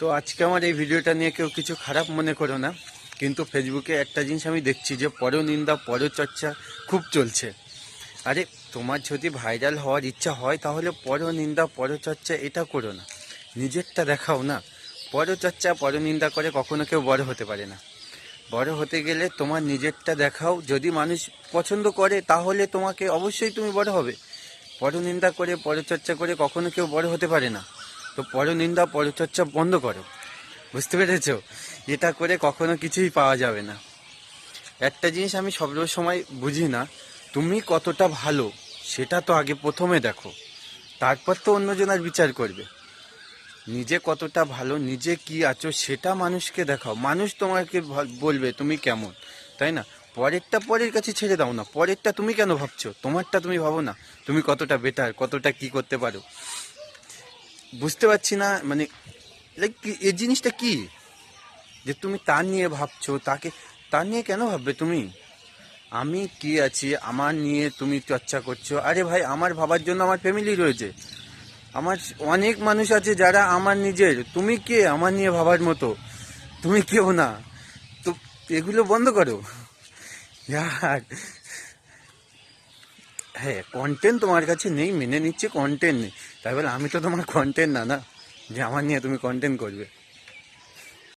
তো আজকে আমার এই ভিডিওটা নিয়ে কেউ কিছু খারাপ মনে করো না, কিন্তু ফেসবুকে একটা জিনিস আমি দেখছি যে পরনিন্দা পরচর্চা খুব চলছে। আরে তোমার যদি ভাইরাল হওয়ার ইচ্ছা হয় তাহলে পরনিন্দা পরচর্চা এটা করো না, নিজেরটা দেখাও না। পরচর্চা পরনিন্দা করে কখনো কেউ বড় হতে পারে না। বড় হতে গেলে তোমার নিজেরটা দেখাও, যদি মানুষ পছন্দ করে তাহলে তোমাকে অবশ্যই তুমি বড় হবে। পরনিন্দা করে পরচর্চা করে কখনো কেউ বড় হতে পারে না। তো পরনিন্দা পরচর্চা বন্ধ করো, বুঝতে পেরেছো? এটা করে কখনো কিছুই পাওয়া যাবে না। একটা জিনিস আমি সব সময় বুঝি না, তুমি কতটা ভালো সেটা তো আগে প্রথমে দেখো, তারপর তো অন্যজনের বিচার করবে। নিজে কতটা ভালো, নিজে কি আছো সেটা মানুষকে দেখাও, মানুষ তোমাকে বলবে তুমি কেমন, তাই না? পরেরটা পরের কাছে ছেড়ে দাও না, পরেরটা তুমি কেন ভাবছো, তোমারটা তুমি ভাবো না, তুমি কতটা বেটার, কতটা কি করতে পারো। বুঝতে পারছি না, মানে লাইক এই জিনিসটা কি যে তুমি তার নিয়ে ভাবছো, তার নিয়ে কেন ভাববে তুমি? আমি কি আছি, আমার নিয়ে তুমি চর্চা করছো? আরে ভাই, আমার ভাবার জন্য আমার ফ্যামিলি রয়েছে, আমার অনেক মানুষ আছে যারা আমার নিজের। তুমি কে আমার নিয়ে ভাবার মতো? তুমি কেউ না। তো এগুলো বন্ধ করো ইয়ার। হ্যাঁ, কন্টেন্ট তোমার কাছে নেই, মেনে নিচ্ছে কন্টেন্ট নেই, তাই বলে আমি তো তোমার কন্টেন্ট না, না যে আমার নিয়ে তুমি কন্টেন্ট করবে।